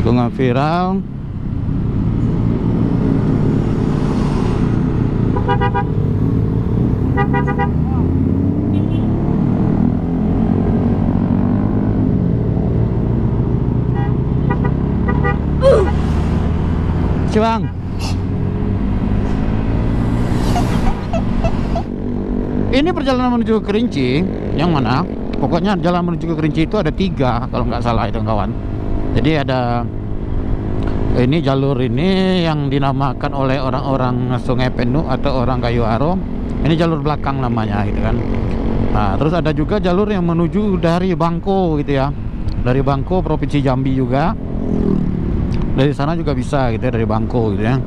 tikungan viral. Bang, ini perjalanan menuju ke Kerinci yang mana? Pokoknya jalan menuju ke Kerinci itu ada 3 kalau nggak salah itu kawan. Jadi ada ini jalur ini yang dinamakan oleh orang-orang Sungai Penuh atau orang Kayu Aro. Ini jalur belakang namanya gitu kan. Nah, terus ada juga jalur yang menuju dari Bangko gitu ya. Dari Bangko Provinsi Jambi juga. Dari sana juga bisa gitu ya, dari Bangko gitu ya.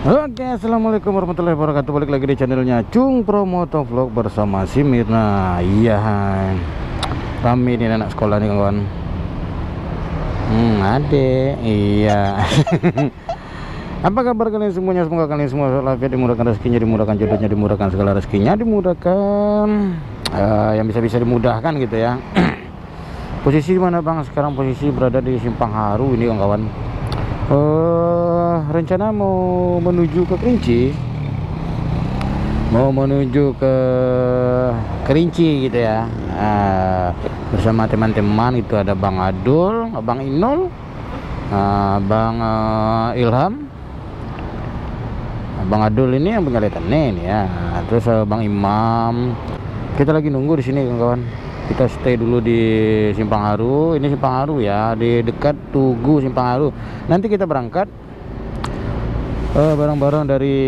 Oke, assalamualaikum warahmatullahi wabarakatuh. Balik lagi di channelnya Cung Pro Motovlog bersama si Mirna. Iya, rame nih anak sekolah nih kawan. Adek, iya. Apa kabar kalian semuanya? Semoga kalian semua selalu dimudahkan rezekinya, dimudahkan jodohnya, dimudahkan segala rezekinya, dimudahkan yang bisa-bisa dimudahkan gitu ya. Posisi mana bang? Sekarang posisi berada di Simpang Haru ini kawan. Rencana mau menuju ke Kerinci, gitu ya. Bersama teman-teman itu ada Bang Adul, Bang Inul, Bang Ilham. Bang Adul ini yang punya ini ya. Terus Bang Imam. Kita lagi nunggu di sini kawan. Kita stay dulu di Simpang Haru. Ini Simpang Haru ya, di dekat Tugu Simpang Haru. Nanti kita berangkat bareng-bareng dari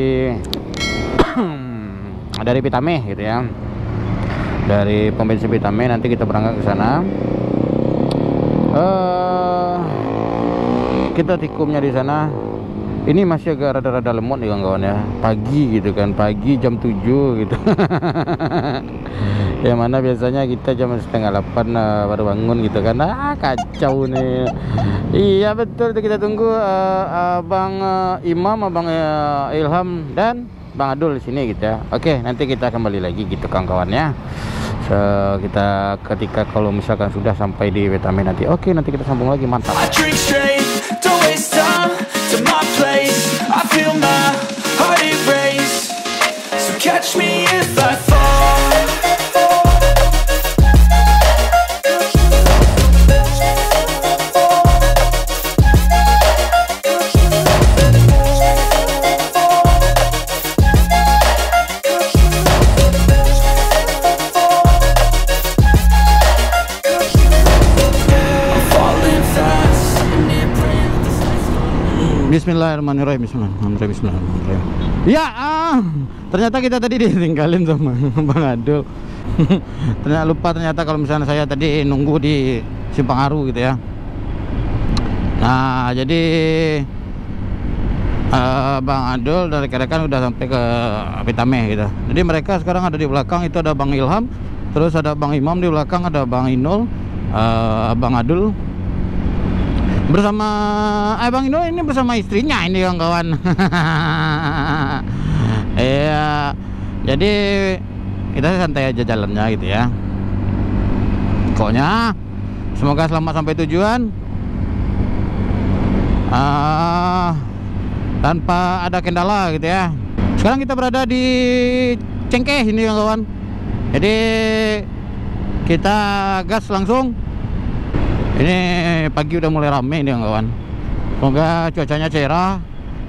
dari Pitame gitu ya. Dari pom bensin Pitame nanti kita berangkat ke sana. Kita tikumnya di sana. Ini masih agak rada-rada lemot nih kawan-kawan ya. Pagi gitu kan, pagi jam 7 gitu. Yang mana biasanya kita jam setengah 8 baru bangun gitu kan. Kacau nih. Iya betul, kita tunggu Bang Imam, Bang Ilham dan Bang Adul di sini gitu ya. Oke, nanti kita kembali lagi gitu kawan-kawan ya. Kita ketika kalau misalkan sudah sampai di Betame nanti. Oke, nanti kita sambung lagi, mantap. To my place, I feel my heart erase. So catch me if I fall. Bismillahirrahmanirrahim. Bismillahirrahmanirrahim. Ya, ternyata kita tadi ditinggalin sama Bang Adul. Ternyata kalau misalnya saya tadi nunggu di Simpang Haru gitu ya. Nah, jadi Bang Adul dari rekan udah sampai ke Pitame gitu. Jadi mereka sekarang ada di belakang, itu ada Bang Ilham, terus ada Bang Imam di belakang, ada Bang Inul, Bang Adul. Bersama Bang Indo ini bersama istrinya ini kawan-kawan. Iya. Jadi kita santai aja jalannya gitu ya. Pokoknya semoga selamat sampai tujuan. Tanpa ada kendala gitu ya. Sekarang kita berada di Cengkeh ini kawan-kawan. Jadi kita gas langsung. Ini pagi udah mulai rame nih kawan. Semoga cuacanya cerah.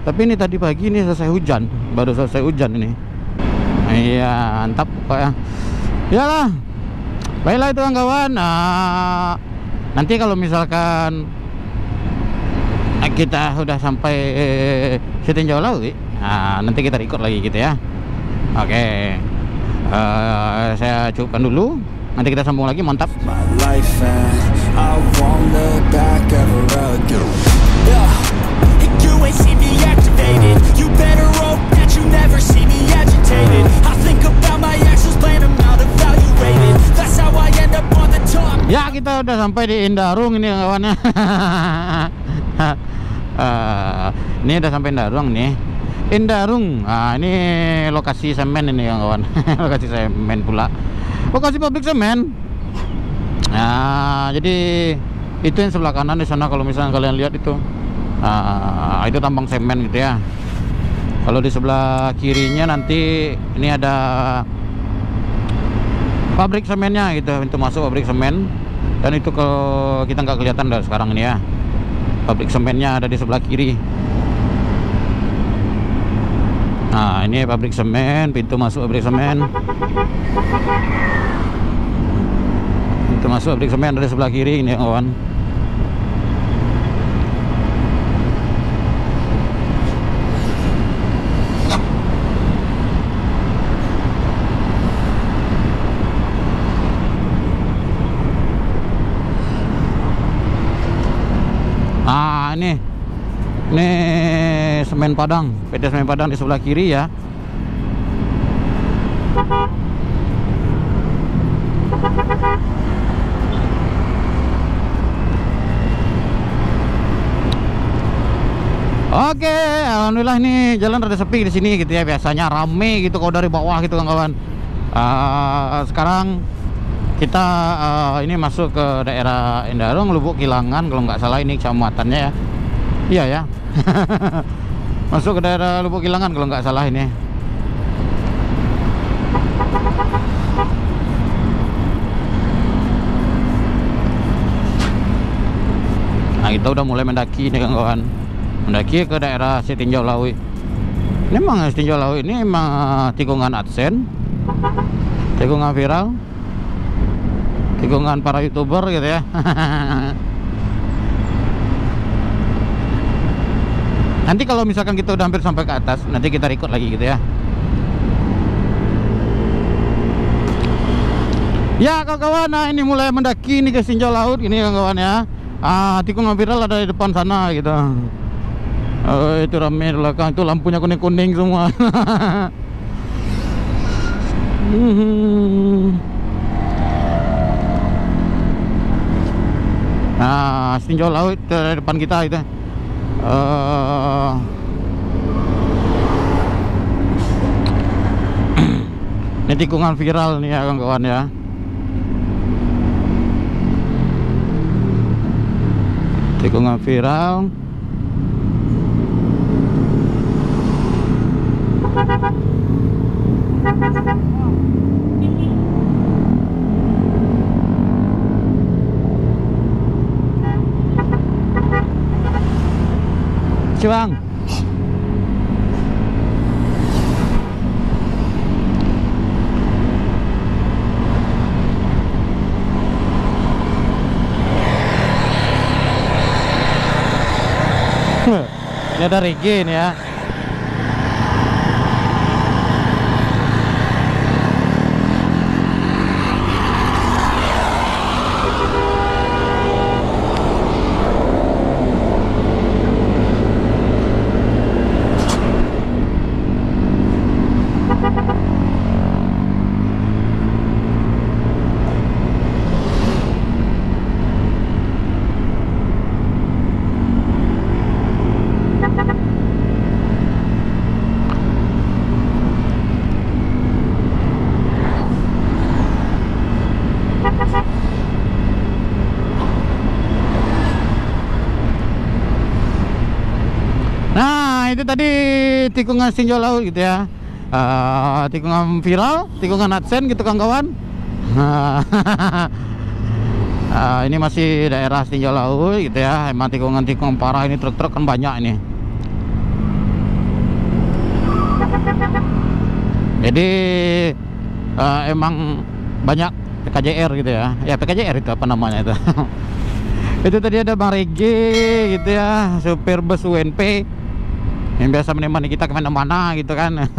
Tapi ini tadi pagi ini selesai hujan, baru selesai hujan ini. Iya, mantap pokoknya. Iyalah. Baiklah itu kawan. Nanti kalau misalkan kita sudah sampai Sitinjau Laut, nanti kita record lagi gitu ya. Oke. Saya cukupkan dulu. Nanti kita sambung lagi, mantap. I won't look back ever again. You ain't see me activated. You better hope that you never see me agitated. I think about my actions, plan them out, evaluated. That's how I end up on the top. Ya, kita udah sampai di Indarung ini kawannya. Ini udah sampai Indarung nih. Indarung. Nah, ini lokasi semen ini kawan. Lokasi semen pula. Lokasi pabrik semen. Nah, jadi itu yang sebelah kanan di sana kalau misalnya kalian lihat itu. Itu tambang semen gitu ya. Kalau di sebelah kirinya nanti ini ada pabrik semennya gitu, pintu masuk pabrik semen. Dan itu kalau kita nggak kelihatan dari sekarang ini ya. Pabrik semennya ada di sebelah kiri. Nah, ini pabrik semen, pintu masuk pabrik semen. Pintu masuk pabrik semen dari sebelah kiri ini kawan. Ini semen Padang, PT Semen Padang di sebelah kiri ya. Oke, alhamdulillah ini jalan rada sepi di sini gitu ya. Biasanya rame gitu kalau dari bawah gitu kawan. Sekarang kita ini masuk ke daerah Indarung, Lubuk Kilangan kalau nggak salah ini kecamatannya ya. Iya ya. Masuk ke daerah Lubuk Kilangan kalau nggak salah ini. Nah, kita udah mulai mendaki nih kawan. Mendaki ke daerah Setinjau Lawi. Ini emang Setinjau Lawi ini emang tikungan AdSense, tikungan viral, tikungan para YouTuber gitu ya. Nanti kalau misalkan kita udah hampir sampai ke atas, nanti kita record lagi gitu ya. Ya kawan-kawan, nah ini mulai mendaki nih ke Tinjau Laut ini kawan-kawan ya. Tikungan viral ada di depan sana gitu. Itu rame di belakang, itu lampunya kuning-kuning semua. Nah, Tinjau Laut di depan kita itu. Ini tikungan viral nih ya kawan-kawan ya. Tikungan viral. Bang. Ini ada Regi ini ya. Itu tadi tikungan Tinjau Laut gitu ya. Tikungan viral, tikungan AdSense gitu kawan-kawan. Ini masih daerah Tinjau Laut gitu ya. Emang tikungan-tikungan parah ini, truk-truk kan banyak ini. Jadi emang banyak PKJR gitu ya. Ya PKJR itu apa namanya itu. Itu tadi ada Bang Regi gitu ya, supir bus UNP yang biasa menemani kita kemana-mana gitu kan. Nah,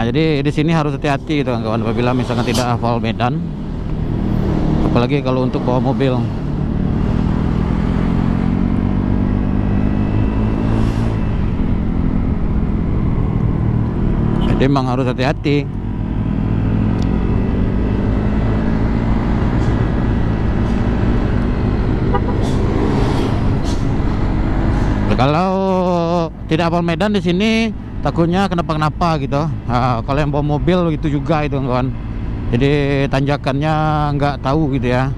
jadi di sini harus hati-hati gitu kawan, apabila misalkan tidak hafal medan, apalagi kalau untuk bawa mobil. Jadi memang harus hati-hati. tidak hafal medan di sini takutnya kenapa-kenapa gitu. Kalau yang bawa mobil gitu juga itu kawan. Jadi tanjakannya nggak tahu gitu ya.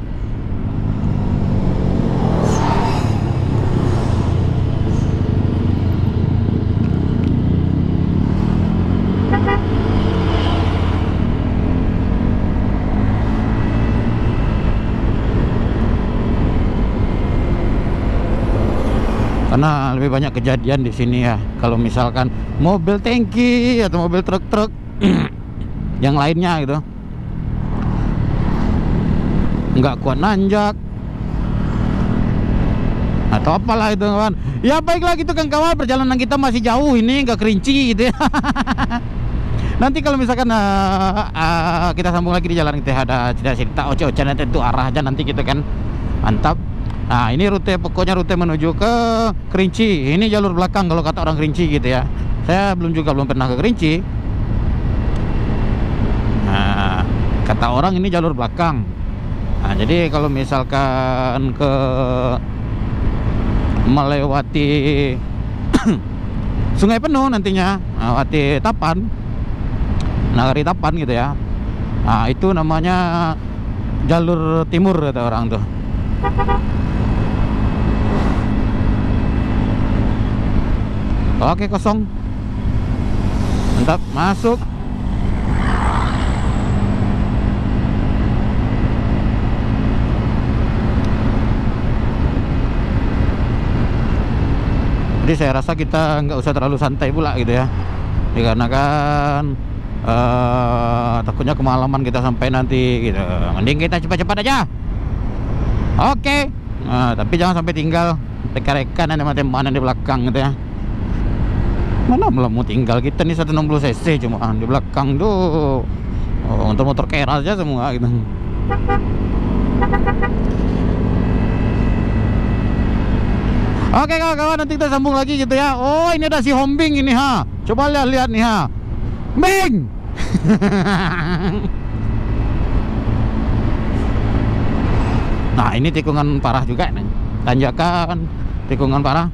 Karena lebih banyak kejadian di sini ya. Kalau misalkan mobil tangki atau mobil truk-truk yang lainnya gitu, nggak kuat nanjak atau apalah itu kawan. Ya baiklah gitu kan kawan, perjalanan kita masih jauh ini, nggak kerinci gitu ya. Nanti kalau misalkan kita sambung lagi di jalan, kita ada cerita oce-ocean itu arah aja nanti gitu kan. Mantap. Nah ini rute, pokoknya rute menuju ke Kerinci. Ini jalur belakang kalau kata orang Kerinci gitu ya. Saya belum pernah ke Kerinci. Nah, kata orang ini jalur belakang. Nah jadi kalau misalkan ke melewati Sungai Penuh nantinya, melewati Tapan, Nagari Tapan gitu ya. Nah itu namanya jalur timur kata orang tuh. Oke, kosong. Mantap, masuk. Jadi saya rasa kita nggak usah terlalu santai pula gitu ya. Dikarenakan takutnya kemalaman kita sampai nanti gitu. Mending kita cepat-cepat aja. Oke. Nah, tapi jangan sampai tinggal rekan-rekan ada teman di belakang gitu ya. Mana mau tinggal kita nih 160 cc cuma di belakang tuh. Oh, untuk motor keras aja semua gitu. Oke kawan-kawan, nanti kita sambung lagi gitu ya. Oh ini ada si Hombing ini ha. Coba lihat nih ha. Bing. Nah ini tikungan parah juga nih. Tanjakan tikungan parah.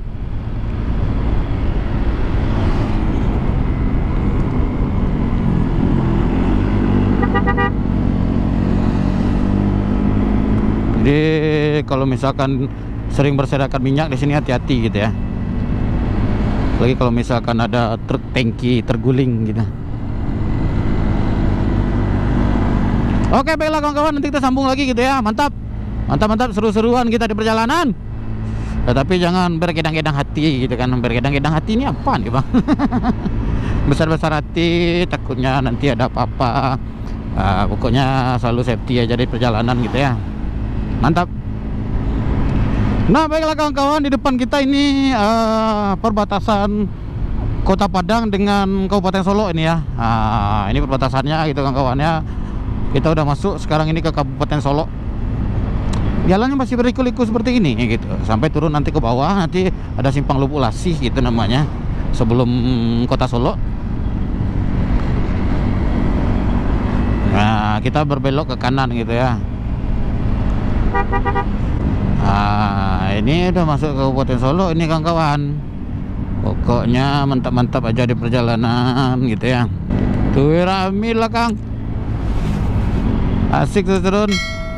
Jadi kalau misalkan sering berserakan minyak di sini hati-hati gitu ya. Lagi kalau misalkan ada truk tangki terguling gitu. Oke baiklah kawan-kawan, nanti kita sambung lagi gitu ya. Mantap. Mantap seru-seruan kita di perjalanan. Tetapi jangan berkedang-kedang hati gitu kan. Berkedang-kedang hati ini apa nih bang? Besar-besar hati, takutnya nanti ada apa-apa. Pokoknya selalu safety aja di perjalanan gitu ya. Mantap. Nah baiklah kawan-kawan, di depan kita ini perbatasan Kota Padang dengan Kabupaten Solo ini ya. Ini perbatasannya gitu kawan-kawan ya. Kita udah masuk sekarang ini ke Kabupaten Solo. Jalannya masih berliku-liku seperti ini gitu. Sampai turun nanti ke bawah, nanti ada simpang Lubuk Lasih gitu namanya, sebelum Kota Solo. Nah kita berbelok ke kanan gitu ya. Nah ini udah masuk ke Kabupaten Solo ini kawan-kawan. Pokoknya mantap-mantap aja di perjalanan gitu ya. Tuh rame lah Kang. Asik tuh turun.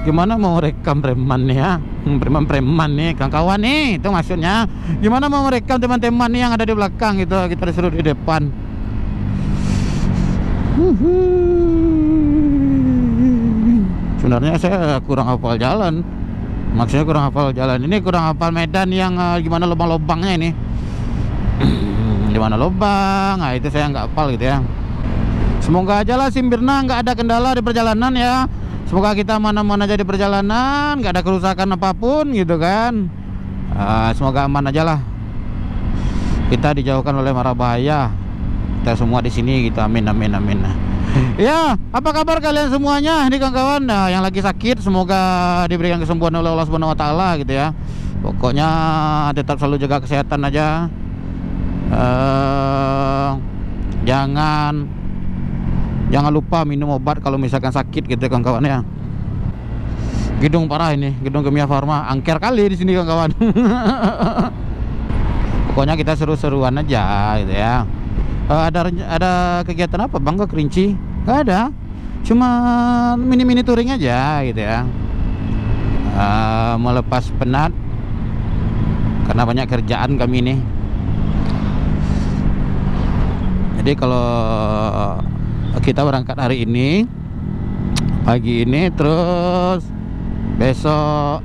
Gimana mau rekam preman nih ya. Preman-preman nih kawan-kawan nih. Itu maksudnya gimana mau merekam teman-teman nih yang ada di belakang gitu. Kita disuruh di depan. Sebenarnya saya kurang hafal jalan. Maksudnya kurang hafal jalan ini, kurang hafal medan yang gimana lubang-lubangnya ini. Di mana lubang, nah itu saya nggak hafal gitu ya. Semoga aja lah Simbirna nggak ada kendala di perjalanan ya. Semoga kita mana-mana aja di perjalanan, nggak ada kerusakan apapun gitu kan. Semoga aman aja lah. Kita dijauhkan oleh mara bahaya. Kita semua di sini gitu, amin amin amin. Ya, apa kabar kalian semuanya? Ini kawan-kawan, yang lagi sakit semoga diberikan kesembuhan oleh Allah Subhanahu wa taala gitu ya. Pokoknya tetap selalu jaga kesehatan aja. Jangan lupa minum obat kalau misalkan sakit gitu kawan-kawan ya. Gedung parah ini, gedung Kimia Farma, angker kali di sini kawan-kawan. Pokoknya kita seru-seruan aja gitu ya. Ada kegiatan apa Bang ke Kerinci? Nggak ada, cuma mini-mini touring aja gitu ya. Melepas penat karena banyak kerjaan kami ini. Jadi kalau kita berangkat hari ini pagi ini, terus besok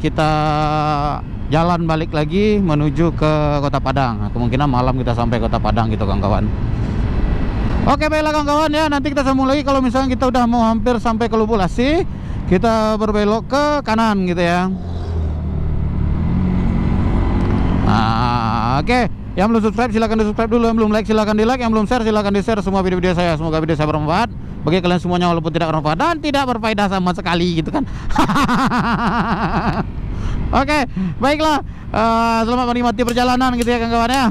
kita jalan balik lagi menuju ke Kota Padang. Kemungkinan malam kita sampai Kota Padang gitu kawan-kawan. Oke, baiklah kawan-kawan ya, nanti kita sambung lagi kalau misalnya kita udah mau hampir sampai ke Lubuk Lasi. Kita berbelok ke kanan gitu ya. Nah, oke. Yang belum subscribe silahkan di subscribe dulu, yang belum like silahkan di like, yang belum share silahkan di share semua video-video saya. Semoga video saya bermanfaat bagi kalian semuanya, walaupun tidak bermanfaat dan tidak berfaedah sama sekali gitu kan. Oke, baiklah, selamat menikmati perjalanan gitu ya kawan-kawan ya.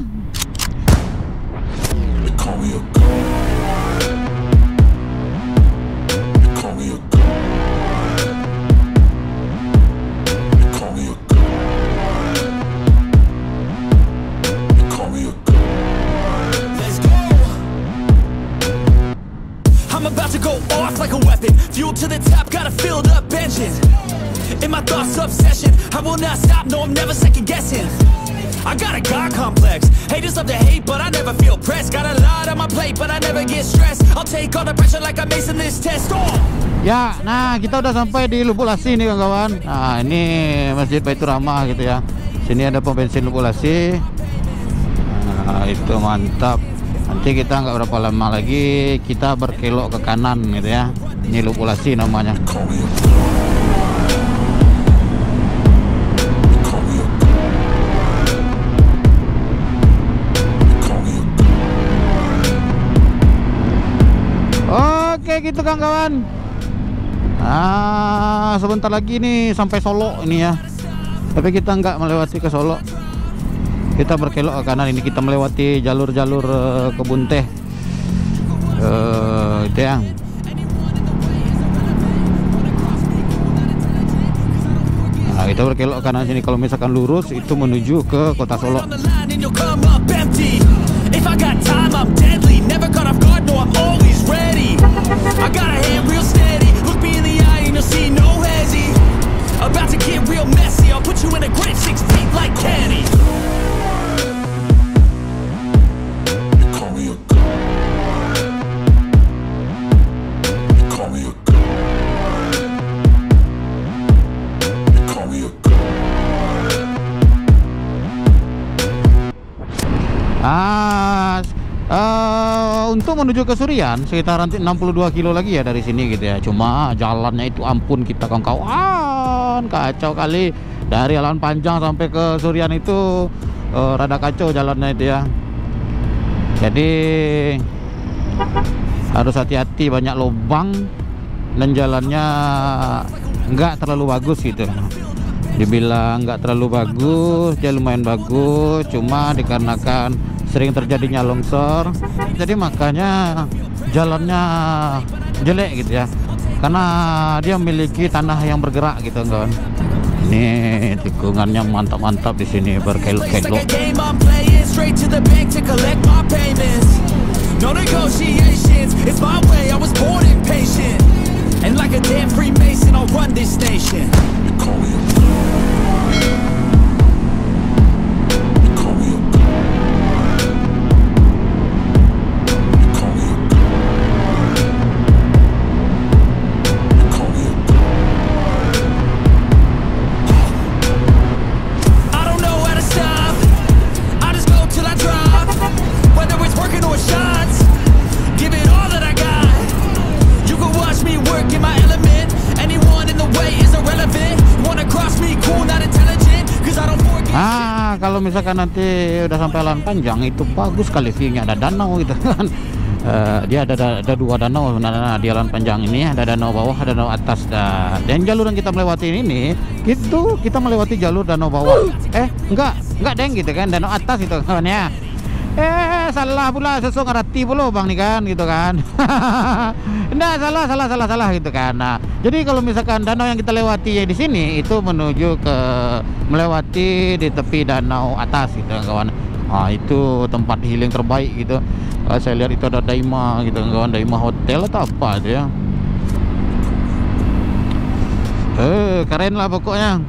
I'm about to go off like a weapon, fuel to the top, got a filled up engine. In my thoughts obsession, I will not stop, no I'm never second guessing. I got a God complex, haters love to hate but I never feel pressed. Got a lot on my plate but I never get stressed. I'll take all the pressure like I'm acing this test. Ya, nah kita udah sampai di Lubuk Lasi nih kawan-kawan. Nah ini Masjid Baitur Rahmah gitu ya. Sini ada pom bensin Lubuk Lasi. Nah itu mantap. Nanti kita nggak berapa lama lagi kita berkelok ke kanan gitu ya. Ini Lubuk Lasi namanya. Oke gitu kawan-kawan. Nah sebentar lagi nih sampai Solo ini ya. Tapi kita nggak melewati ke Solo. Kita berkelok ke kanan, ini kita melewati jalur-jalur kebun teh itu ya. Nah kita berkelok ke kanan sini, kalau misalkan lurus itu menuju ke kota Solo. Untuk menuju ke Surian sekitar nanti 62 kilo lagi ya dari sini gitu ya. Cuma jalannya itu ampun kita kawan-kawan, kacau kali. Dari jalan panjang sampai ke Surian itu rada kacau jalannya itu ya. Jadi harus hati-hati, banyak lubang dan jalannya nggak terlalu bagus gitu. Dibilang nggak terlalu bagus, dia lumayan bagus, cuma dikarenakan sering terjadinya longsor, jadi makanya jalannya jelek gitu ya, karena dia memiliki tanah yang bergerak gitu kan. Ini tikungannya mantap-mantap di sini, berkelok-kelok. Kalau misalkan nanti udah sampai jalan panjang itu bagus sekali view-nya, ada danau gitu kan. Dia ada dua danau sebenarnya di jalan panjang ini, ada danau bawah, ada danau atas. Dan jalur yang kita melewati ini itu kita melewati jalur danau bawah. Enggak deng gitu kan, danau atas itu kawan ya. Salah pula, sesuk ngerti pula bang nih kan, gitu kan. Nggak, salah gitu kan. Nah, jadi kalau misalkan danau yang kita lewati di sini itu menuju ke melewati di tepi danau atas gitu kawan. Nah, itu tempat healing terbaik gitu. Saya lihat itu ada Daima gitu kawan, Daima Hotel atau apa itu ya. Keren lah pokoknya.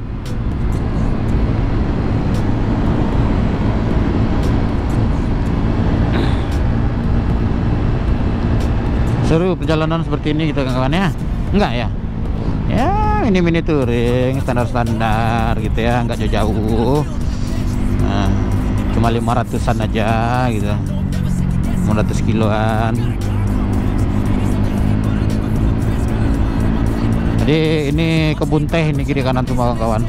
Seru perjalanan seperti ini gitu kawan ya. Enggak ya? Ya mini touring standar gitu ya, enggak jauh-jauh. Nah, cuma 500-an aja gitu, 500 kiloan. Jadi ini kebun teh ini kiri kanan semua kawan.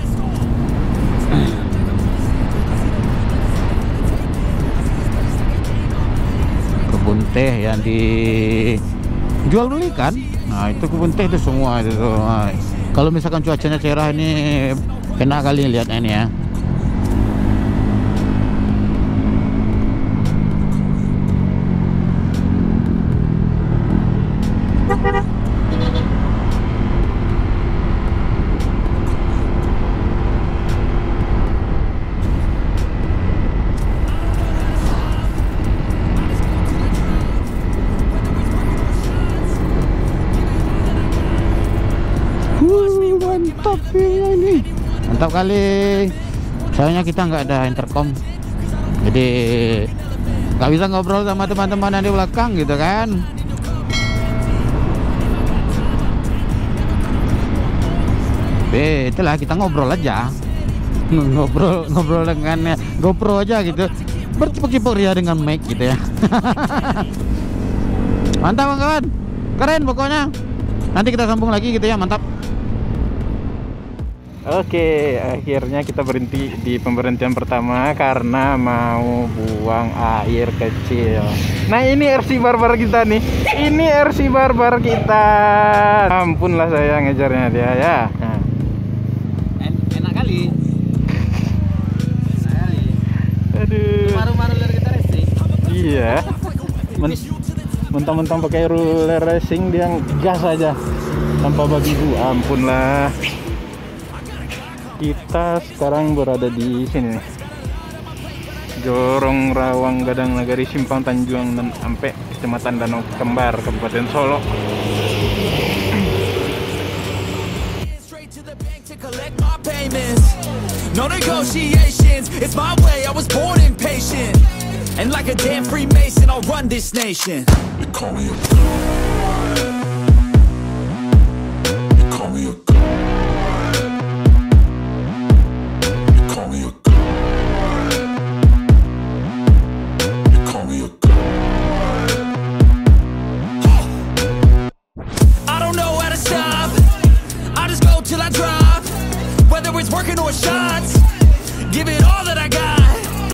Kebun teh yang dijual belikan. Nah itu kebun teh itu semua itu. Nah, kalau misalkan cuacanya cerah ini enak kali lihatnya ini ya. Mantap ya ini, mantap kali. Sayangnya kita nggak ada intercom, jadi nggak bisa ngobrol sama teman-teman yang di belakang gitu kan. Itulah kita ngobrol aja, ngobrol dengan GoPro aja gitu, berkipur ya dengan mic gitu ya. Mantap kawan, keren pokoknya. Nanti kita sambung lagi gitu ya, mantap. Oke, akhirnya kita berhenti di pemberhentian pertama karena mau buang air kecil. Nah ini RC barbar kita nih, ini RC barbar kita. Ampun lah saya ngejarnya dia ya. Nah. Enak kali. Aduh. Baru-baru kita racing. Iya. Mentang-mentang pakai roller racing dia gas aja tanpa bagi bu. Ampun lah. Kita sekarang berada di sini nih, Jorong Rawang Gadang Nagari Simpang Tanjung dan Ampe, Kecamatan Danau Kembar, Kabupaten Solo. No negotiations, it's my way, I was born impatient. And like a damn Freemason, I'll run this nation. They call me a god. They call me a god. Working on shots, give it all that I got.